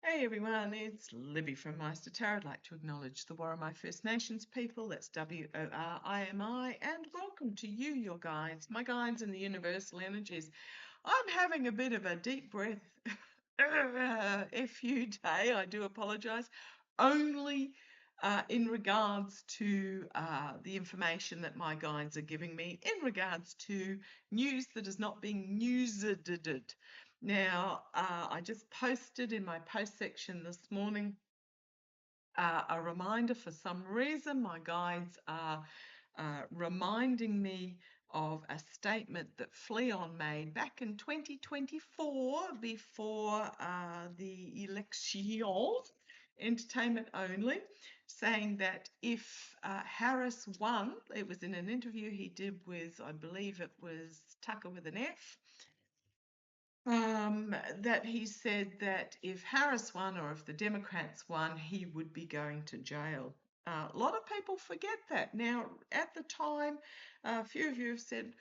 Hey everyone, it's Libby from maighstirtarot. I'd like to acknowledge the Worimi First Nations people, that's W-O-R-I-M-I, and welcome to you, your guides, my guides in the universal energies. I'm having a bit of a deep breath FU day, I do apologise, only in regards to the information that my guides are giving me in regards to news that is not being newsed. Now, I just posted in my post section this morning a reminder. For some reason, my guides are reminding me of a statement that Fleon made back in 2024 before the elections, entertainment only, saying that if Harris won, it was in an interview he did with, I believe it was Tucker with an F, that he said that if Harris won or if the Democrats won, he would be going to jail. A lot of people forget that. Now, at the time, a few of you have said,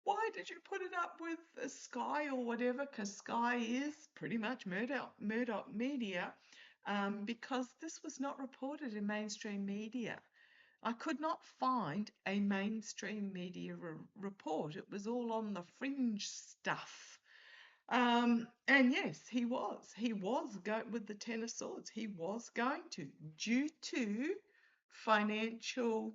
why did you put it up with Sky or whatever? Because Sky is pretty much Murdoch media, because this was not reported in mainstream media. I could not find a mainstream media report. It was all on the fringe stuff. And yes, he was going with the Ten of Swords. He was going to, due to financial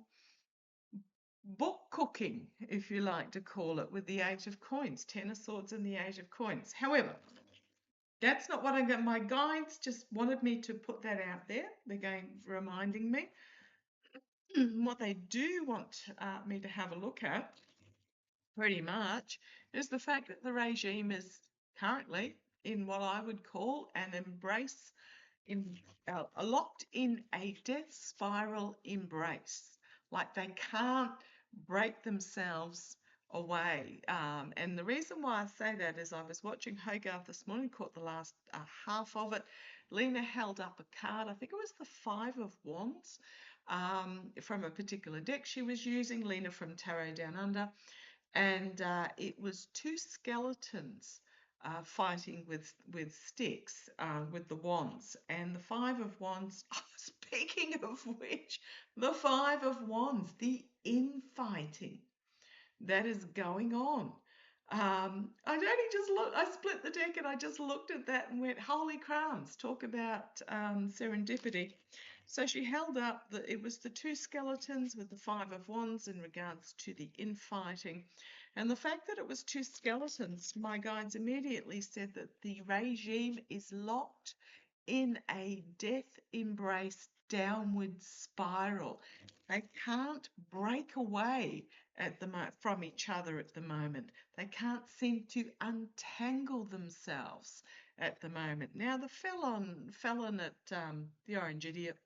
book cooking, if you like to call it, with the Eight of Coins, Ten of Swords and the Eight of Coins. However, that's not what I got. My guides just wanted me to put that out there. They're reminding me. What they do want me to have a look at, pretty much, is the fact that the regime is currently in what I would call an embrace, locked in a death spiral embrace. Like they can't break themselves away. And the reason why I say that is I was watching Hogarth this morning, caught the last half of it. Lena held up a card, I think it was the Five of Wands, from a particular deck she was using, Lena from Tarot Down Under. And it was two skeletons fighting with sticks, with the wands. And the Five of Wands, speaking of which, the Five of Wands, the infighting that is going on. I split the deck and I just looked at that and went, holy crowns, talk about serendipity. So she held up it was the two skeletons with the Five of Wands in regards to the infighting. And the fact that it was two skeletons, my guides immediately said that the regime is locked in a death embrace downward spiral. They can't break away from each other at the moment. They can't seem to untangle themselves at the moment. Now, the felon at the Orange Idiot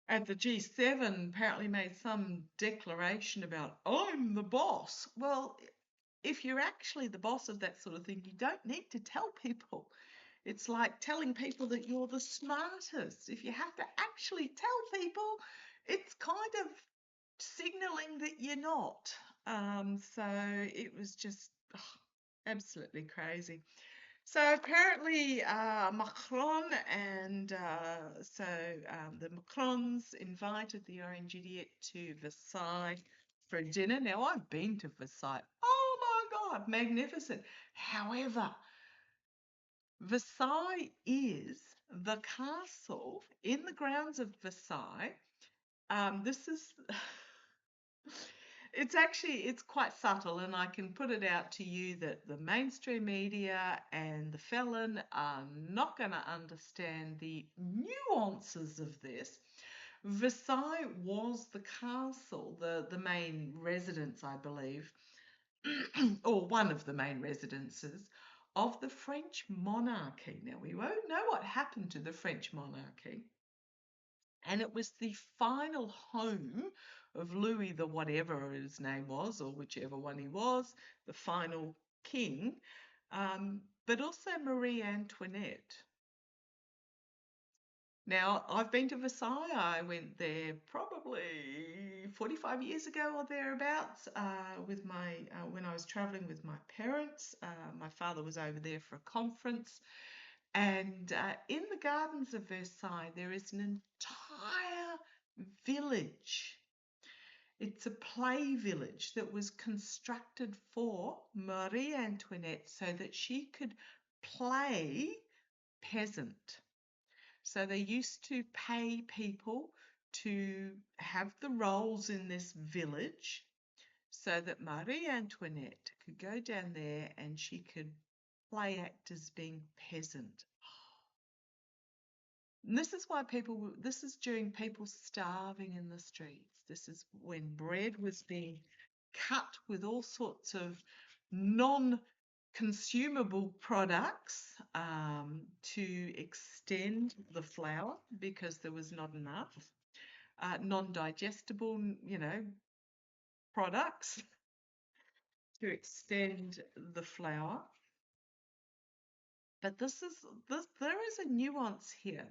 at the G7 apparently made some declaration about, I'm the boss. Well, if you're actually the boss of that sort of thing, you don't need to tell people. It's like telling people that you're the smartest. If you have to actually tell people, it's kind of signaling that you're not. So it was just absolutely crazy. So apparently Macron and the Macrons invited the Orange Idiot to Versailles for dinner. Now, I've been to Versailles. Oh my God, magnificent. However, Versailles is the castle in the grounds of Versailles. This is... It's quite subtle, and I can put it out to you that the mainstream media and the felon are not going to understand the nuances of this. Versailles was the castle, the main residence, I believe, or one of the main residences of the French monarchy. Now, we won't know what happened to the French monarchy. And it was the final home of Louis the whatever his name was, or whichever one he was, the final king, but also Marie Antoinette. Now, I've been to Versailles. I went there probably 45 years ago or thereabouts when I was traveling with my parents. My father was over there for a conference. And in the gardens of Versailles, there is an entire village. It's a play village that was constructed for Marie Antoinette so that she could play peasant. So they used to pay people to have the roles in this village so that Marie Antoinette could go down there and she could play act as being peasant. And this is why this is during people starving in the streets. This is when bread was being cut with all sorts of non-consumable products to extend the flour because there was not enough. Non-digestible, products to extend the flour. But there is a nuance here.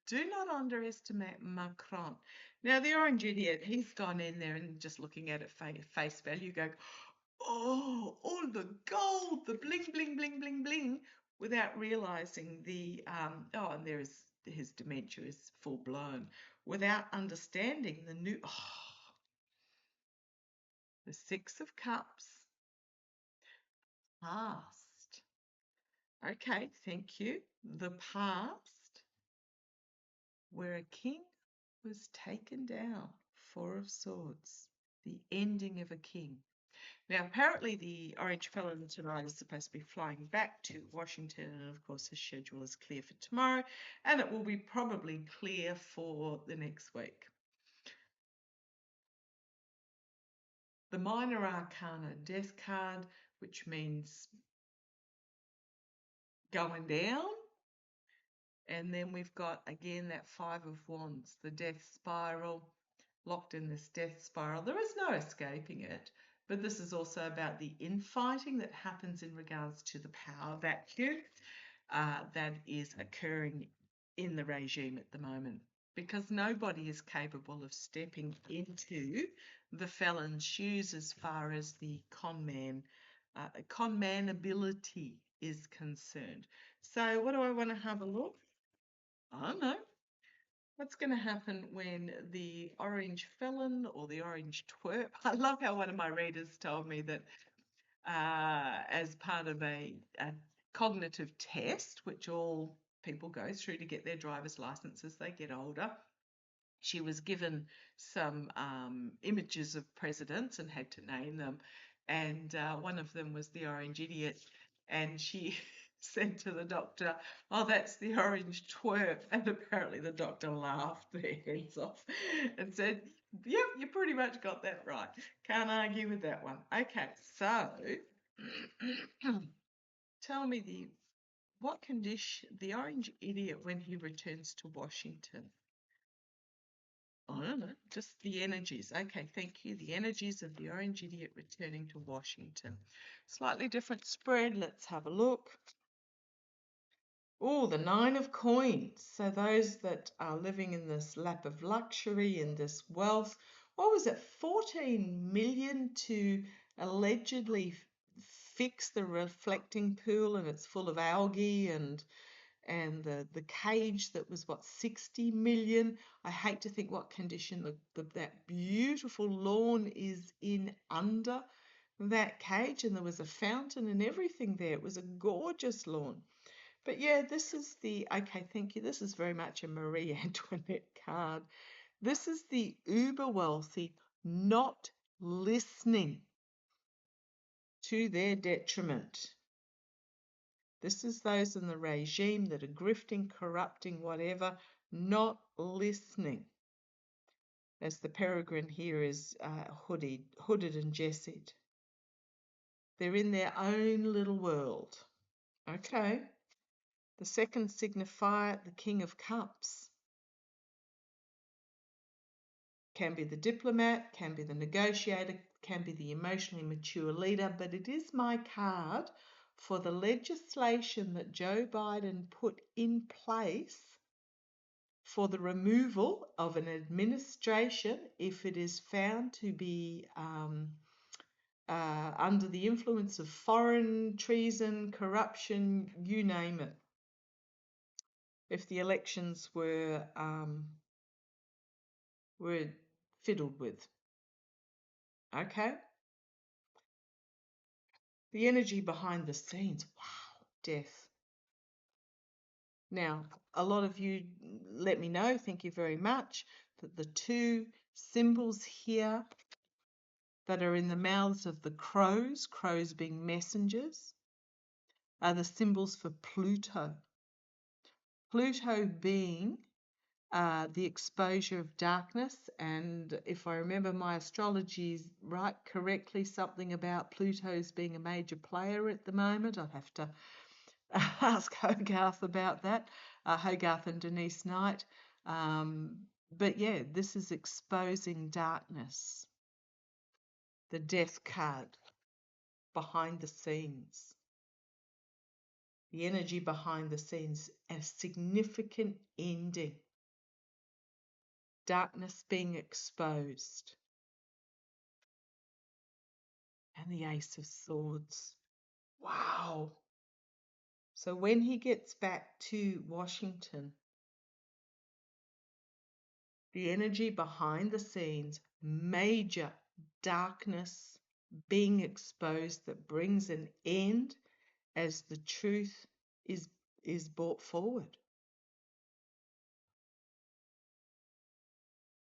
Do not underestimate Macron. Now, the orange idiot, he's gone in there and just looking at it face value, going, oh, all the gold, the bling, bling, bling, bling, bling, without realizing and there is his dementia is full blown, without understanding the Six of Cups, past. Okay, thank you. The past, where a king was taken down, Four of Swords, the ending of a king. Now, apparently the orange felon tonight is supposed to be flying back to Washington, and of course his schedule is clear for tomorrow, and it will be probably clear for the next week. The minor arcana, Death card, which means going down. And then we've got, again, that Five of Wands, the death spiral, locked in this death spiral. There is no escaping it, but this is also about the infighting that happens in regards to the power vacuum that is occurring in the regime at the moment, because nobody is capable of stepping into the felon's shoes as far as the con man ability is concerned. So what do I want to have a look? I don't know. What's going to happen when the orange felon or the orange twerp? I love how one of my readers told me that as part of a cognitive test, which all people go through to get their driver's license as they get older, she was given some images of presidents and had to name them. And one of them was the orange idiot. And she said to the doctor, oh, that's the orange twerp. And apparently the doctor laughed their heads off and said, yep, you pretty much got that right. Can't argue with that one. Okay, so tell me what condition, the orange idiot when he returns to Washington. I don't know, just the energies. Okay, thank you. The energies of the orange idiot returning to Washington. Slightly different spread. Let's have a look. Oh, the Nine of Coins. So those that are living in this lap of luxury and this wealth, what was it, 14 million to allegedly fix the reflecting pool, and it's full of algae, and the cage that was, what, 60 million. I hate to think what condition that beautiful lawn is in under that cage, and there was a fountain and everything there. It was a gorgeous lawn. But yeah, this is okay, thank you. This is very much a Marie Antoinette card. This is the uber wealthy not listening to their detriment. This is those in the regime that are grifting, corrupting, whatever, not listening. As the peregrine here is hooded and jessied. They're in their own little world. Okay. The second signifier, the King of Cups. Can be the diplomat, can be the negotiator, can be the emotionally mature leader, but it is my card for the legislation that Joe Biden put in place for the removal of an administration if it is found to be under the influence of foreign treason, corruption, you name it. if the elections were fiddled with. Okay? The energy behind the scenes. Wow, death. Now, a lot of you let me know, thank you very much, that the two symbols here that are in the mouths of the crows, crows being messengers, are the symbols for Pluto. Pluto being the exposure of darkness, and if I remember my astrology right correctly, something about Pluto's being a major player at the moment. I'd have to ask Hogarth about that, Hogarth and Denise Knight. But yeah, this is exposing darkness. The death card, behind the scenes. The energy behind the scenes, a significant ending. Darkness being exposed. And the Ace of Swords. Wow. So when he gets back to Washington, the energy behind the scenes, major darkness being exposed that brings an end as the truth is brought forward.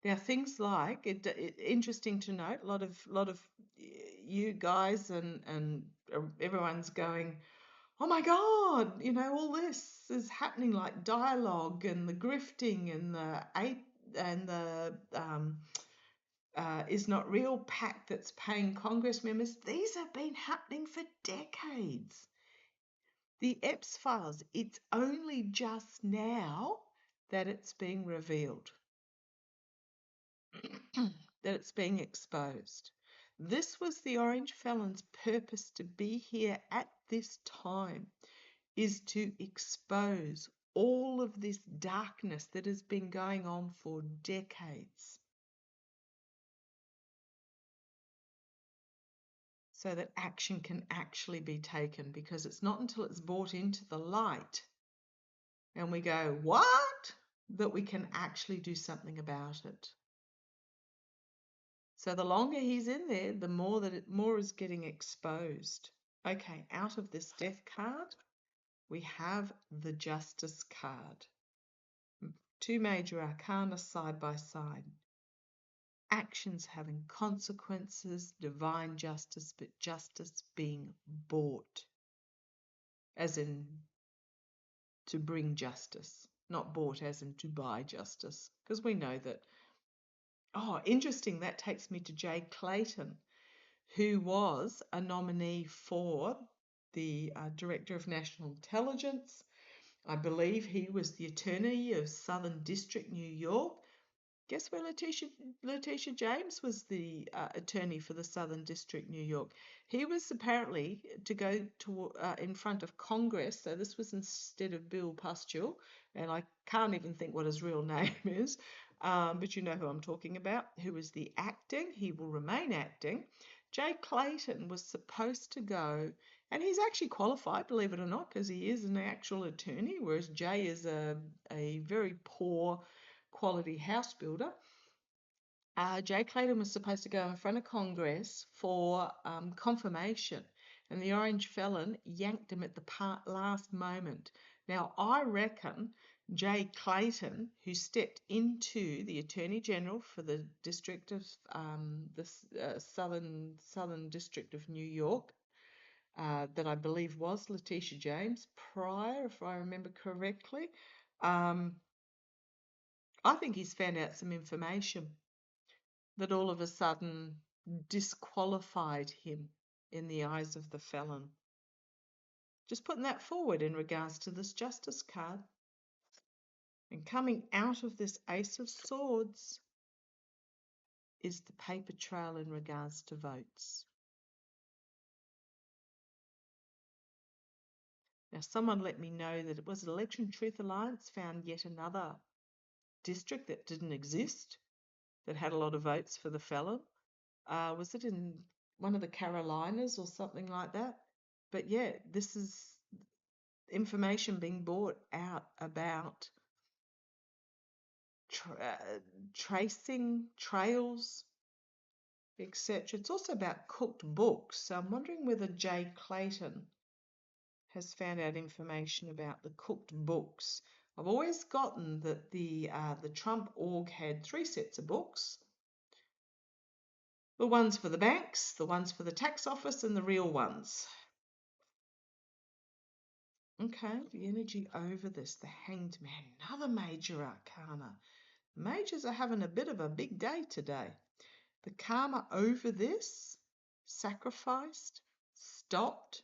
Now, things like interesting to note. A lot of you guys and everyone's going, oh my God, all this is happening, like dialogue and the grifting and the is not real pact that's paying Congress members. These have been happening for decades. The Epps files. It's only just now that it's being revealed. That it's being exposed. This was the Orange Felon's purpose to be here at this time, is to expose all of this darkness that has been going on for decades, so that action can actually be taken, because it's not until it's brought into the light and we go, what? That we can actually do something about it. So the longer he's in there, the more is getting exposed. Okay, out of this death card, we have the Justice card. Two major arcana side by side. Actions having consequences, divine justice, but justice being bought. As in to bring justice, not bought as in to buy justice. Because we know that. Oh, interesting, that takes me to Jay Clayton, who was a nominee for the Director of National Intelligence. I believe he was the attorney of Southern District, New York. Guess where Letitia James was the attorney for the Southern District, New York. He was apparently to go to in front of Congress. So this was instead of Bill Pustule, and I can't even think what his real name is, but you know who I'm talking about, who was the acting. He will remain acting. Jay Clayton was supposed to go, and he's actually qualified, believe it or not, because he is an actual attorney, whereas Jay is a very poor quality house builder. Jay Clayton was supposed to go in front of Congress for confirmation, and the Orange Felon yanked him at the last moment. Now, I reckon Jay Clayton, who stepped into the Attorney General for the District of Southern District of New York, that I believe was Letitia James prior, if I remember correctly. I think he's found out some information that all of a sudden disqualified him in the eyes of the felon. Just putting that forward in regards to this Justice card. And coming out of this Ace of Swords is the paper trail in regards to votes. Now, someone let me know that it was Election Truth Alliance found yet another district that didn't exist, that had a lot of votes for the felon. Was it in one of the Carolinas or something like that? But yeah, this is information being brought out about tracing trails, etc. It's also about cooked books. So I'm wondering whether Jay Clayton has found out information about the cooked books. I've always gotten that the Trump org had 3 sets of books. The ones for the banks, the ones for the tax office, and the real ones. Okay, the energy over this, the Hanged Man, another major arcana. Majors are having a bit of a big day today. The karma over this, sacrificed, stopped.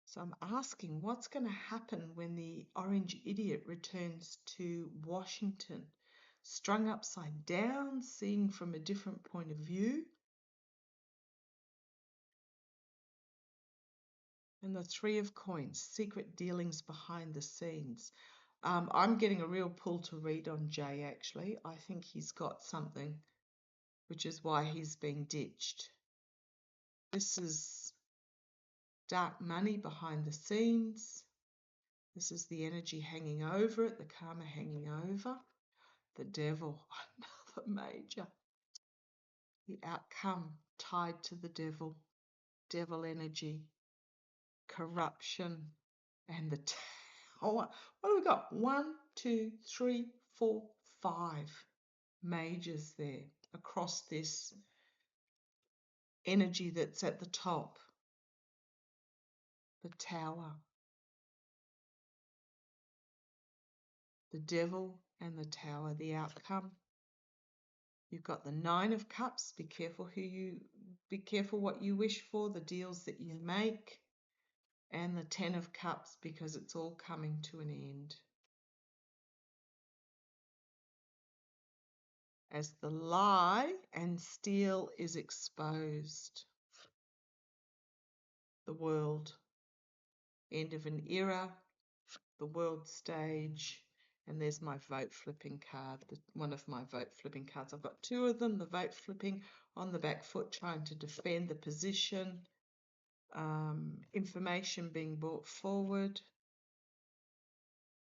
So I'm asking what's going to happen when the orange idiot returns to Washington, strung upside down, seeing from a different point of view. And the 3 of coins, secret dealings behind the scenes. I'm getting a real pull to read on Jay, actually. I think he's got something, which is why he's being ditched. This is dark money behind the scenes. This is the energy hanging over it, the karma hanging over. The devil, another major. The outcome tied to the devil. Devil energy, corruption, and the tower. What have we got? 1, 2, 3, 4, 5 majors there across this energy that's at the top. The tower. The devil and the tower, the outcome. You've got the 9 of cups. Be careful what you wish for, the deals that you make. And the 10 of cups, because it's all coming to an end. As the lie and steal is exposed. The world. End of an era. The world stage. And there's my vote flipping card, one of my vote flipping cards. I've got 2 of them, the vote flipping on the back foot, trying to defend the position. Information being brought forward.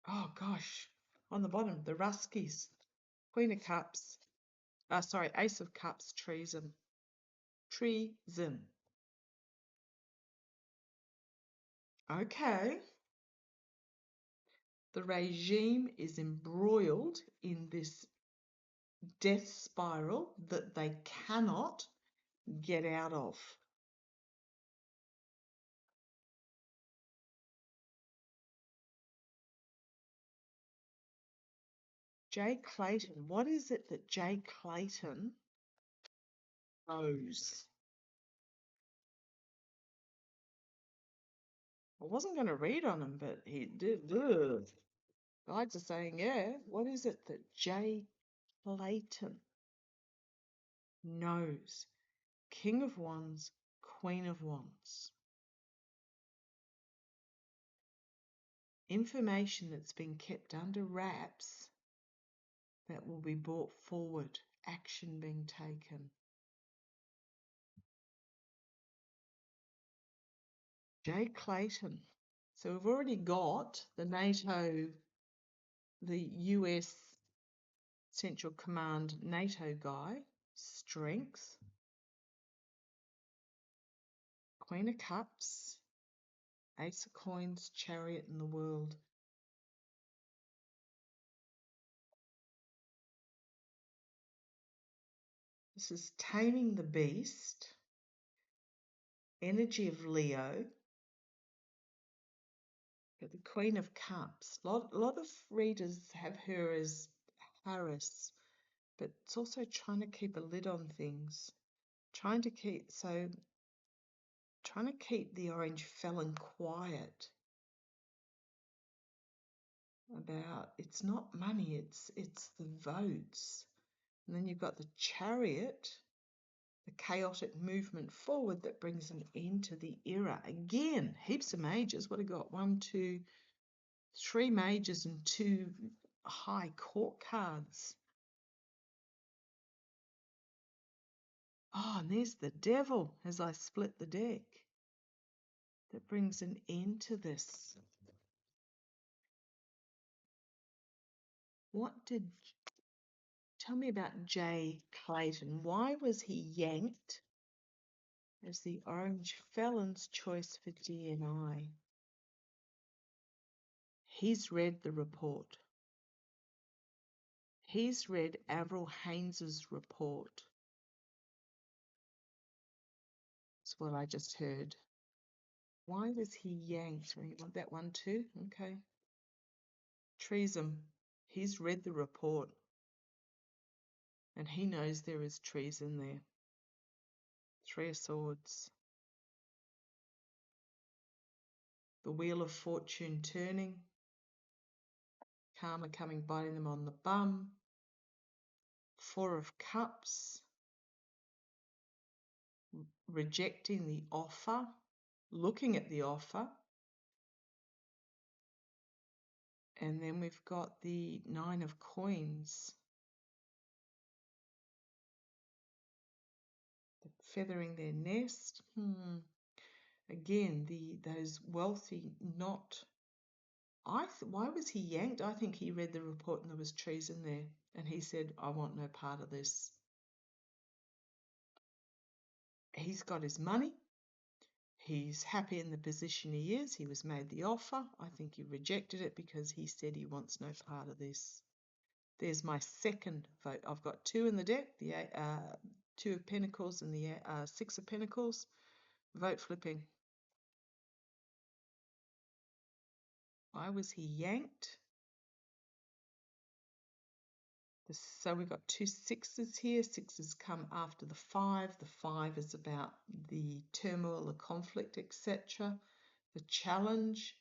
Oh gosh, on the bottom, the Ruskies. Queen of Cups. Ace of Cups, treason. Treason. Okay. The regime is embroiled in this death spiral that they cannot get out of. Jay Clayton, what is it that Jay Clayton knows? I wasn't going to read on him, but he did. Ugh. Guides are saying, yeah, what is it that Jay Clayton knows? King of Wands, Queen of Wands. Information that's been kept under wraps that will be brought forward, action being taken. Jay Clayton. So we've already got the NATO, the US Central Command NATO guy, strength, Queen of Cups, Ace of Coins, Chariot, and the World. This is Taming the Beast, energy of Leo, but the Queen of Cups. A lot of readers have her as Harris, but it's also trying to keep a lid on things. Trying to keep the orange felon quiet about it's not money, it's the votes. And then you've got the Chariot, the chaotic movement forward that brings an end to the era. Again, heaps of majors. What have we got? 1, 2, 3 majors and 2 high court cards. Oh, and there's the devil as I split the deck. That brings an end to this. Tell me about Jay Clayton. Why was he yanked as the Orange felon's choice for DNI? He's read the report. He's read Avril Haines's report. That's what I just heard. Why was he yanked? You want that one too? Okay. Treason. He's read the report. And he knows there is treason there. Three of Swords. The Wheel of Fortune turning. Karma coming, biting them on the bum. Four of Cups. Rejecting the offer. Looking at the offer. And then we've got the Nine of Coins. Feathering their nest. Again, those wealthy, not... why was he yanked? I think he read the report and there was treason there. And he said, I want no part of this. He's got his money. He's happy in the position he is. He was made the offer. I think he rejected it because he said he wants no part of this. There's my second vote. I've got two in the deck, the Two of Pentacles and the Six of Pentacles. Vote flipping. Why was he yanked? So we've got two sixes here. Sixes come after the five. The five is about the turmoil, the conflict, etc. The challenge.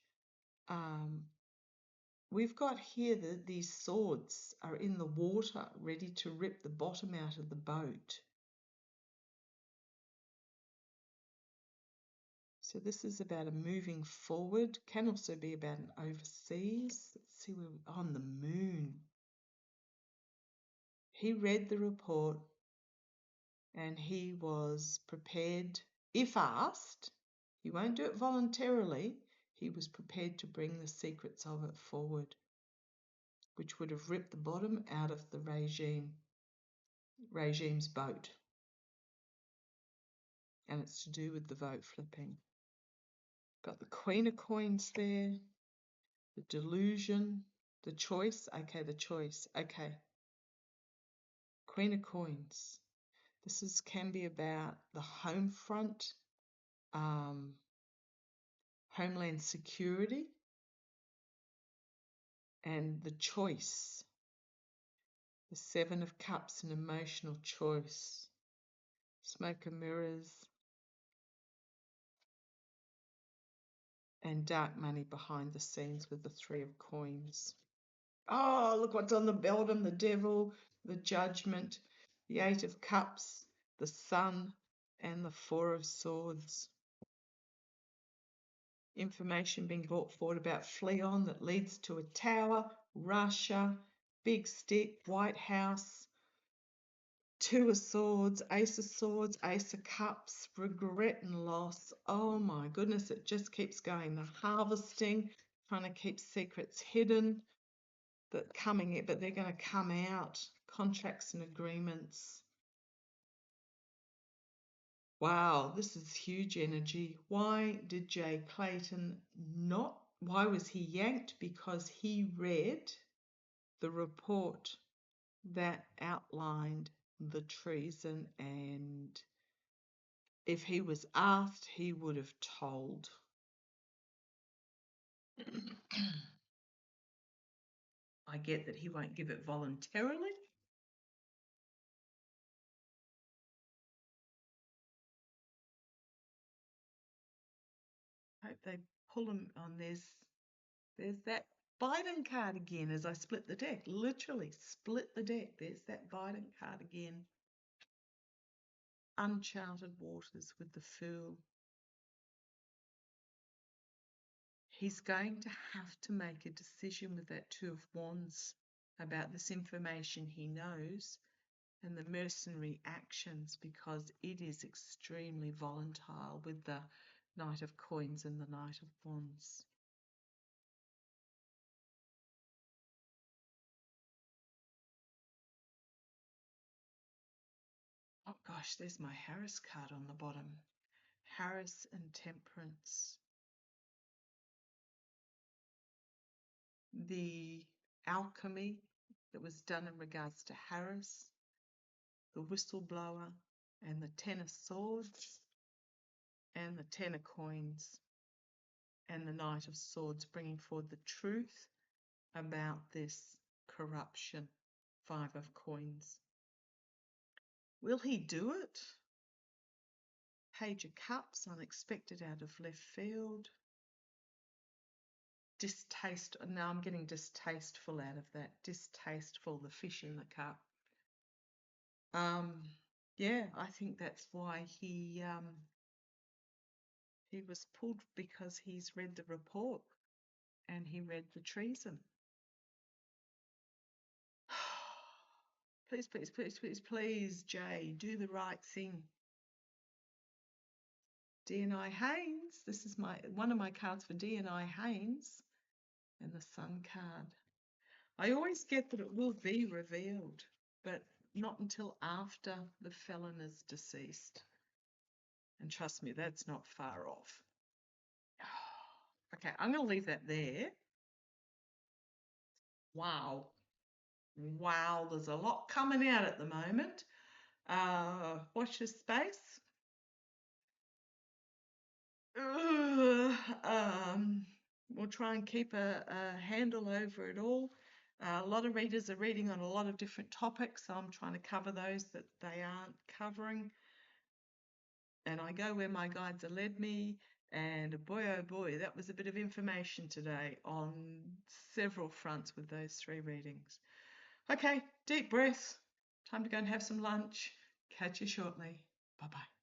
We've got here that these swords are in the water, ready to rip the bottom out of the boat. So this is about a moving forward. Can also be about an overseas. Let's see where we're on the moon. He read the report and he was prepared, if asked. He won't do it voluntarily. He was prepared to bring the secrets of it forward, which would have ripped the bottom out of the regime's boat. And it's to do with the vote flipping. Got the Queen of Coins there, the delusion, the choice. Okay, the choice. Okay. Queen of Coins. This can be about the home front, homeland security, and the choice. The Seven of Cups, an emotional choice. Smoke and mirrors. And dark money behind the scenes with the Three of Coins. Oh, look what's on the bottom. The Devil, the Judgment, the Eight of Cups, the Sun, and the Four of Swords. Information being brought forward about Fleon that leads to a tower, Russia, big stick, White House, Two of Swords, Ace of Cups, regret and loss. Oh my goodness, it just keeps going. The harvesting, trying to keep secrets hidden, but they're going to come out. Contracts and agreements. Wow, this is huge energy. Why did Jay Clayton why was he yanked? Because he read the report that outlined the treason, and if he was asked, he would have told. I get that he won't give it voluntarily. I hope they pull him on. There's that Biden card again as I split the deck. Literally split the deck. There's that Biden card again. Uncharted waters with the Fool. He's going to have to make a decision with that Two of Wands about this information he knows and the mercenary actions, because it is extremely volatile with the Knight of Coins and the Knight of Wands. gosh, there's my Harris card on the bottom. Harris and Temperance. The alchemy that was done in regards to Harris, the whistleblower, and the 10 of swords, and the 10 of coins, and the Knight of Swords, bringing forward the truth about this corruption. 5 of coins. Will he do it? Page of Cups, unexpected out of left field. Distaste. Now I'm getting distasteful out of that. Distasteful, the fish in the cup. Yeah, I think that's why he was pulled, because he's read the report and he read the treason. Please, please, please, please, please, Jay, do the right thing. DNI Haynes. This is one of my cards for DNI Haynes, and the Sun card. I always get that it will be revealed, but not until after the felon is deceased. And trust me, that's not far off. Okay, I'm going to leave that there. Wow. Wow, there's a lot coming out at the moment. Watch this space. We'll try and keep a handle over it all. A lot of readers are reading on a lot of different topics, so I'm trying to cover those that they aren't covering. And I go where my guides have led me. And boy, oh boy, that was a bit of information today on several fronts with those 3 readings. Okay, deep breath. Time to go and have some lunch. Catch you shortly. Bye-bye.